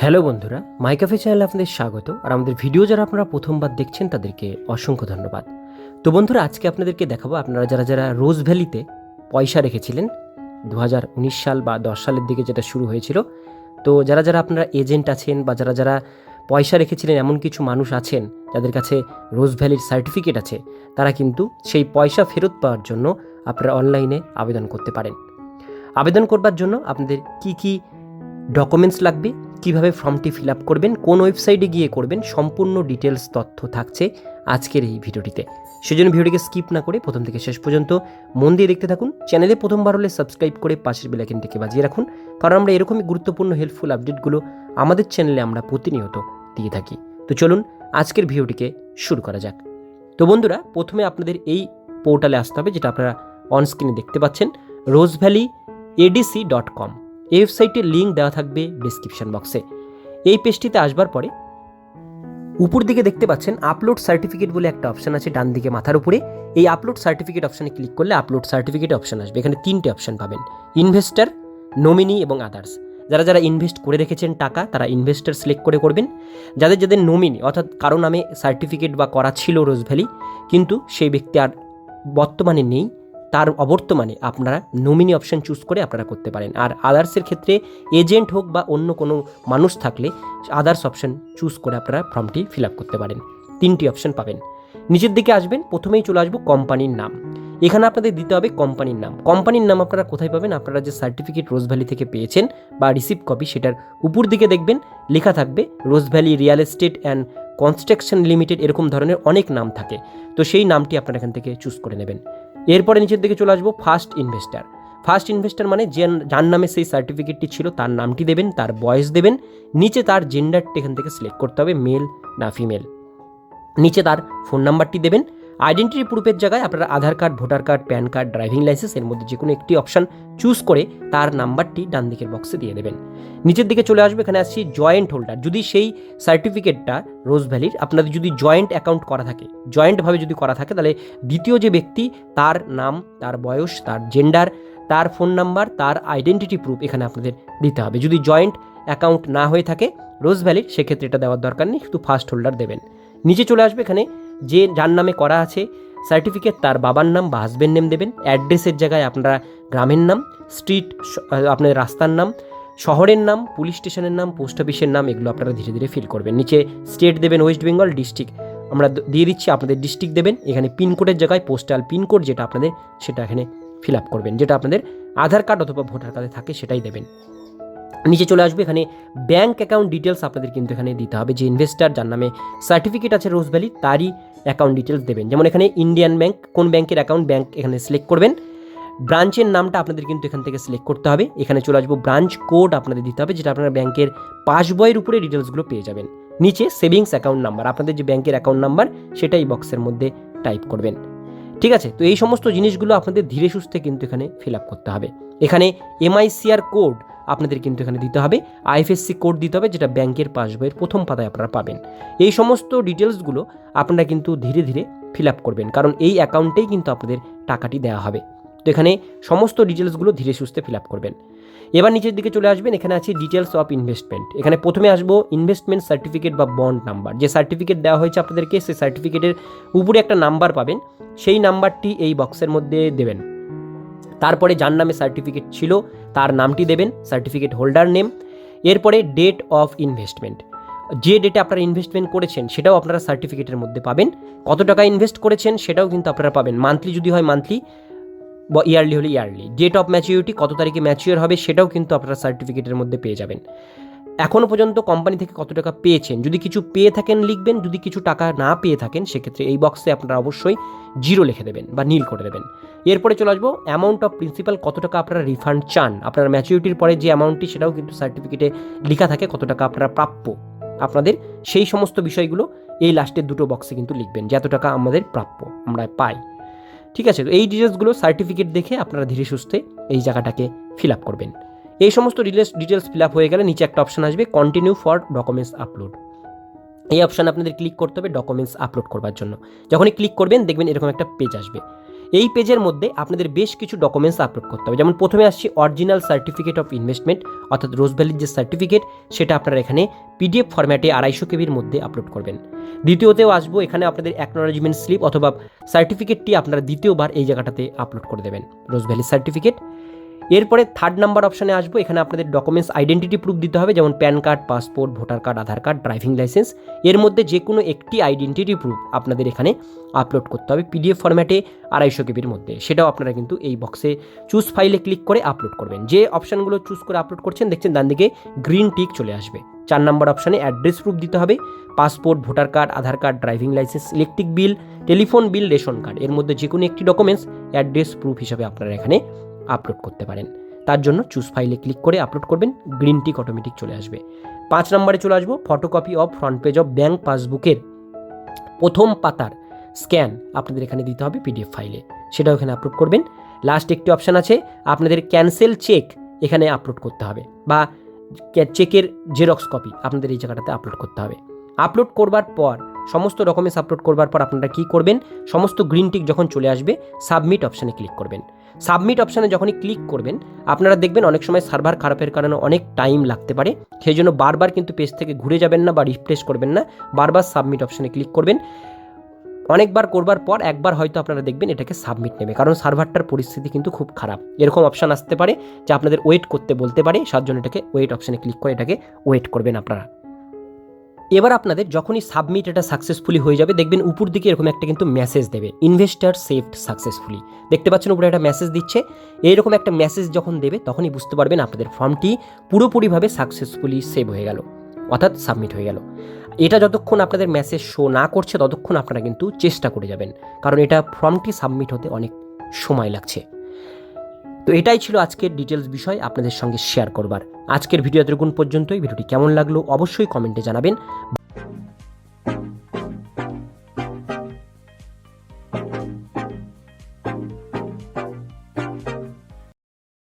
Hello বন্ধুরা, মাই cafe চ্যানেলে আপনাদের স্বাগত। আর আমাদের ভিডিও যারা আপনারা প্রথমবার দেখছেন তাদেরকে অসংখ্য ধন্যবাদ। তো বন্ধুরা, আজকে আপনাদেরকে দেখাবো আপনারা যারা যারা রোজ ভ্যালিতে পয়সা রেখেছিলেন 2019 সাল বা 10 সালের দিকে যেটা শুরু হয়েছিল, তো যারা যারা আপনারা এজেন্ট আছেন বা যারা যারা পয়সা রেখেছিলেন, এমন কিছু মানুষ আছেন যাদের কাছে রোজ ভ্যালির সার্টিফিকেট আছে, তারা কিন্তু সেই পয়সা ফেরত পাওয়ার জন্য আপনারা অনলাইনে আবেদন করতে পারেন। আবেদন করবার জন্য আপনাদের কি কি ডকুমেন্টস লাগবে, কিভাবে ফর্মটি ফিল আপ করবেন, কোন ওয়েবসাইটে গিয়ে করবেন, সম্পূর্ণ ডিটেলস তথ্য থাকছে আজকের এই ভিডিওটিতে। সেজন্য ভিডিওটিকে স্কিপ না করে প্রথম থেকে শেষ পর্যন্ত মন দিয়ে দেখতে থাকুন। চ্যানেলে প্রথমবার হলে সাবস্ক্রাইব করে পাশের বেল আইকনটিকে বাজিয়ে রাখুন, কারণ আমরা এরকমই গুরুত্বপূর্ণ হেল্পফুল আপডেটগুলো আমাদের চ্যানেলে আমরা প্রতিনিয়ত দিয়ে থাকি। তো চলুন আজকের ভিডিওটিকে শুরু করা যাক। তো বন্ধুরা, প্রথমে আপনাদের এই পোর্টালে আসতে হবে, যেটা আপনারা অনস্ক্রিনে দেখতে পাচ্ছেন, rozevalleyadc.com। এই ওয়েবসাইটের লিঙ্ক দেওয়া থাকবে ডিসক্রিপশন বক্সে। এই পেজটিতে আসবার পরে উপর দিকে দেখতে পাচ্ছেন আপলোড সার্টিফিকেট বলে একটা অপশন আছে ডান দিকে মাথার উপরে। এই আপলোড সার্টিফিকেট অপশানে ক্লিক করলে আপলোড সার্টিফিকেট অপশন আসবে। এখানে তিনটে অপশন পাবেন: ইনভেস্টর, নমিনি এবং আদার্স। যারা যারা ইনভেস্ট করে রেখেছেন টাকা, তারা ইনভেস্টর সিলেক্ট করে করবেন। যাদের যাদের নমিনি, অর্থাৎ কারো নামে সার্টিফিকেট বা করা ছিল রোজ ভ্যালি, কিন্তু সেই ব্যক্তি আর বর্তমানে নেই, তার অবর্তমানে আপনারা নমিনি অপশন চুজ করে আপনারা করতে পারেন। আর আদার্সের ক্ষেত্রে এজেন্ট হোক বা অন্য কোনো মানুষ থাকলে আদার্স অপশন চুজ করে আপনারা ফর্মটি ফিল আপ করতে পারেন। তিনটি অপশন পাবেন। নিচের দিকে আসবেন, প্রথমেই চলে আসবো কোম্পানির নাম। এখানে আপনাদের দিতে হবে কোম্পানির নাম। কোম্পানির নাম আপনারা কোথায় পাবেন? আপনারা যে সার্টিফিকেট রোজ ভ্যালি থেকে পেয়েছেন বা রিসিভ কপি, সেটার উপর দিকে দেখবেন লেখা থাকবে Rose Valley real estate and construction limited, এরকম ধরনের অনেক নাম থাকে। তো সেই নামটি আপনারা এখান থেকে চুজ করে নেবেন। এরপরে নিচের দিকে চলে আসবো ফার্স্ট ইনভেস্টার। ফার্স্ট ইনভেস্টার মানে যার নামে সেই সার্টিফিকেটটি ছিল তার নামটি দেবেন, তার বয়স দেবেন, নিচে তার জেন্ডারটি এখান থেকে সিলেক্ট করতে হবে, মেল না ফিমেল, নিচে তার ফোন নাম্বারটি দেবেন। আইডেন্টিটি প্রুফের জায়গায় আপনারা Aadhaar card, voter card, PAN card, driving licence এর মধ্যে যে কোনো একটি অপশান চুজ করে তার নাম্বারটি ডান দিকের বক্সে দিয়ে দেবেন। নিচের দিকে চলে আসবে, এখানে আসছি জয়েন্ট হোল্ডার। যদি সেই সার্টিফিকেটটা রোজ ভ্যালির আপনাদের যদি জয়েন্ট অ্যাকাউন্ট করা থাকে, জয়েন্টভাবে যদি করা থাকে, তাহলে দ্বিতীয় যে ব্যক্তি, তার নাম, তার বয়স, তার জেন্ডার, তার ফোন নাম্বার, তার আইডেন্টিটি প্রুফ এখানে আপনাদের দিতে হবে। যদি জয়েন্ট অ্যাকাউন্ট না হয়ে থাকে রোজ ভ্যালির, সেক্ষেত্রে এটা দেওয়ার দরকার নেই, শুধু ফার্স্ট হোল্ডার দেবেন। নিচে চলে আসবে, এখানে যার নামে করা আছে সার্টিফিকেট তার বাবার নাম বা হাজব্যান্ড নেম দেবেন। অ্যাড্রেসের জায়গায় আপনারা গ্রামের নাম, স্ট্রিট আপনাদের রাস্তার নাম, শহরের নাম, পুলিশ স্টেশনের নাম, পোস্ট অফিসের নাম, এগুলো আপনারা ধীরে ধীরে ফিল করবেন। নিচে স্টেট দেবেন ওয়েস্ট বেঙ্গল, ডিস্ট্রিক্ট আমরা দিয়ে দিচ্ছি, আপনাদের ডিস্ট্রিক্ট দেবেন। এখানে পিনকোডের জায়গায় পোস্টাল পিনকোড যেটা আপনাদের, সেটা এখানে ফিল আপ করবেন। যেটা আপনাদের আধার কার্ড অথবা ভোটার কার্ডে থাকে সেটাই দেবেন। নিচে চলে আসবে, এখানে ব্যাঙ্ক অ্যাকাউন্ট ডিটেলস আপনাদের কিন্তু এখানে দিতে হবে। যে ইনভেস্টার যার নামে সার্টিফিকেট আছে রোজ ভ্যালি, তারই অ্যাকাউন্ট ডিটেলস দেবেন। যেমন এখানে ইন্ডিয়ান ব্যাঙ্ক, কোন ব্যাংকের অ্যাকাউন্ট, ব্যাঙ্ক এখানে সিলেক্ট করবেন। ব্রাঞ্চের নামটা আপনাদের কিন্তু এখান থেকে সিলেক্ট করতে হবে। এখানে চলে আসবো, ব্রাঞ্চ কোড আপনাদের দিতে হবে, যেটা আপনারা ব্যাংকের পাসবইয়ের উপরে ডিটেলসগুলো পেয়ে যাবেন। নিচে সেভিংস অ্যাকাউন্ট নাম্বার, আপনাদের যে ব্যাংকের অ্যাকাউন্ট নাম্বার সেটাই বক্সের মধ্যে টাইপ করবেন। ঠিক আছে, তো এই সমস্ত জিনিসগুলো আপনাদের ধীরে সুস্থে কিন্তু এখানে ফিল আপ করতে হবে। এখানে MICR কোড আপনাদের কিন্তু এখানে দিতে হবে, IFSC কোড দিতে হবে, যেটা ব্যাংকের পাসবইয়ের প্রথম পাতায় আপনারা পাবেন। এই সমস্ত ডিটেলসগুলো আপনারা কিন্তু ধীরে ধীরে ফিল আপ করবেন, কারণ এই অ্যাকাউন্টেই কিন্তু আপনাদের টাকাটি দেওয়া হবে। তো এখানে সমস্ত ডিটেলসগুলো ধীরে সুস্থে ফিল আপ করবেন। এবার নিচের দিকে চলে আসবেন, এখানে আছে ডিটেলস অফ ইনভেস্টমেন্ট। এখানে প্রথমে আসবো ইনভেস্টমেন্ট সার্টিফিকেট বা বন্ড নাম্বার। যে সার্টিফিকেট দেওয়া হয়েছে আপনাদেরকে, সেই সার্টিফিকেটের উপরে একটা নাম্বার পাবেন, সেই নাম্বারটি এই বক্সের মধ্যে দেবেন। তারপরে যার নামে সার্টিফিকেট ছিল তার নামটি দেবেন, সার্টিফিকেট হোল্ডার নেম। এরপরে ডেট অফ ইনভেস্টমেন্ট, যে ডেটে আপনারা ইনভেস্টমেন্ট করেছেন সেটাও আপনারা সার্টিফিকেটের মধ্যে পাবেন। কত টাকা ইনভেস্ট করেছেন সেটাও কিন্তু আপনারা পাবেন। মান্থলি যদি হয় মান্থলি, বা ইয়ারলি হলে ইয়ারলি। ডেট অফ ম্যাচিউরিটি, কত তারিখে ম্যাচিওর হবে, সেটাও কিন্তু আপনারা সার্টিফিকেটের মধ্যে পেয়ে যাবেন। এখনও পর্যন্ত কোম্পানি থেকে কত টাকা পেয়েছেন, যদি কিছু পেয়ে থাকেন লিখবেন, যদি কিছু টাকা না পেয়ে থাকেন সেক্ষেত্রে এই বক্সে আপনারা অবশ্যই 0 লিখে দেবেন বা নীল করে দেবেন। এরপরে চলে আসবো অ্যামাউন্ট অফ প্রিন্সিপাল, কত টাকা আপনারা রিফান্ড চান। আপনার ম্যাচিউরিটির পরে যে অ্যামাউন্টটি, সেটাও কিন্তু সার্টিফিকেটে লেখা থাকে, কত টাকা আপনারা প্রাপ্য আপনাদের, সেই সমস্ত বিষয়গুলো এই লাস্টের দুটো বক্সে কিন্তু লিখবেন, যে এত টাকা আমাদের প্রাপ্য, আমরা পাই। ঠিক আছে, তো এই ডিটেলসগুলো সার্টিফিকেট দেখে আপনারা ধীরে সুস্থে এই জায়গাটাকে ফিল আপ করবেন। এই সমস্ত ডিটেলস ফিল আপ হয়ে গেলে নিচে একটা অপশান আসবে, কন্টিনিউ ফর ডকুমেন্টস আপলোড। এই অপশান আপনাদের ক্লিক করতে হবে ডকুমেন্টস আপলোড করবার জন্য। যখনই ক্লিক করবেন দেখবেন এরকম একটা পেজ আসবে। এই পেজের মধ্যে আপনাদের বেশ কিছু ডকুমেন্টস আপলোড করতে হবে। যেমন প্রথমে আসছি অরিজিনাল সার্টিফিকেট অফ ইনভেস্টমেন্ট, অর্থাৎ রোজ ভ্যালির যে সার্টিফিকেট সেটা আপনারা এখানে পিডিএফ ফরম্যাটে 250 কেবির মধ্যে আপলোড করবেন। দ্বিতীয়তেও আসবো, এখানে আপনাদের অ্যাকনোলেজমেন্ট স্লিপ অথবা সার্টিফিকেটটি আপনারা দ্বিতীয়বার এই জায়গাটাতে আপলোড করে দেবেন, রোজ ভ্যালির সার্টিফিকেট। এরপরে 3rd নাম্বার অপশানে আসবো, এখানে আপনাদের ডকুমেন্টস আইডেন্টিটি প্রুফ দিতে হবে, যেমন PAN card, passport, voter card, Aadhaar card, driving licence. এর মধ্যে যে কোনো একটি আইডেন্টিটি প্রুফ আপনাদের এখানে আপলোড করতে হবে পিডিএফ ফরম্যাটে 250 কেবির মধ্যে। সেটাও আপনারা কিন্তু এই বক্সে চুজ ফাইলে ক্লিক করে আপলোড করবেন। যে অপশানগুলো চুজ করে আপলোড করছেন দেখছেন ডান দিকে গ্রিন টিক চলে আসবে। 4 নম্বর অপশানে অ্যাড্রেস প্রুফ দিতে হবে, passport, voter card, Aadhaar card, driving licence, electric bill, telephone bill, ration card. এর মধ্যে যে কোনো একটি ডকুমেন্টস অ্যাড্রেস প্রুফ হিসাবে আপনারা এখানে আপলোড করতে পারেন। তার জন্য চুজ ফাইলে ক্লিক করে আপলোড করবেন, গ্রিন টিক অটোমেটিক চলে আসবে। 5 নম্বরে চলে আসবো, photocopy of front page of bank পাসবুকের প্রথম পাতার স্ক্যান আপনাদের এখানে দিতে হবে পিডিএফ ফাইলে, সেটাও এখানে আপলোড করবেন। লাস্ট একটি অপশান আছে, আপনাদের ক্যান্সেল চেক এখানে আপলোড করতে হবে, বা চেকের জেরক্স কপি আপনাদের এই জায়গাটাতে আপলোড করতে হবে। আপলোড করবার পর সমস্ত ডকুমেন্টস আপলোড করবার পর আপনারা কী করবেন, সমস্ত গ্রিন টিক যখন চলে আসবে সাবমিট অপশানে ক্লিক করবেন। সাবমিট অপশানে যখনই ক্লিক করবেন আপনারা দেখবেন অনেক সময় সার্ভার খারাপের কারণে অনেক টাইম লাগতে পারে, সেই জন্য বারবার কিন্তু পেজ থেকে ঘুরে যাবেন না বা রিফ্রেশ করবেন না, বারবার সাবমিট অপশানে ক্লিক করবেন। অনেকবার করবার পর একবার হয়তো আপনারা দেখবেন এটাকে সাবমিট নেবে, কারণ সার্ভারটার পরিস্থিতি কিন্তু খুব খারাপ। এরকম অপশান আসতে পারে যে আপনাদের ওয়েট করতে বলতে পারে, সার জন্য এটাকে ওয়েট অপশানে ক্লিক করে এটাকে ওয়েট করবেন আপনারা। এবার আপনাদের যখনই সাবমিট এটা সাকসেসফুলি হয়ে যাবে দেখবেন উপর দিকে এরকম একটা কিন্তু মেসেজ দেবে, ইনভেস্টার সেভড সাকসেসফুলি। দেখতে পাচ্ছেন উপরে একটা মেসেজ দিচ্ছে। এইরকম একটা মেসেজ যখন দেবে তখনই বুঝতে পারবেন আপনাদের ফর্মটি পুরোপুরিভাবে সাকসেসফুলি সেভ হয়ে গেল, অর্থাৎ সাবমিট হয়ে গেল। এটা যতক্ষণ আপনাদের মেসেজ শো না করছে ততক্ষণ আপনারা কিন্তু চেষ্টা করে যাবেন, কারণ এটা ফর্মটি সাবমিট হতে অনেক সময় লাগছে। তো এটাই ছিল আজকের ডিটেলস বিষয় আপনাদের সঙ্গে শেয়ার করবার। আজকের ভিডিও এতক্ষণ পর্যন্তই। ভিডিওটি কেমন লাগলো অবশ্যই কমেন্টে জানাবেন।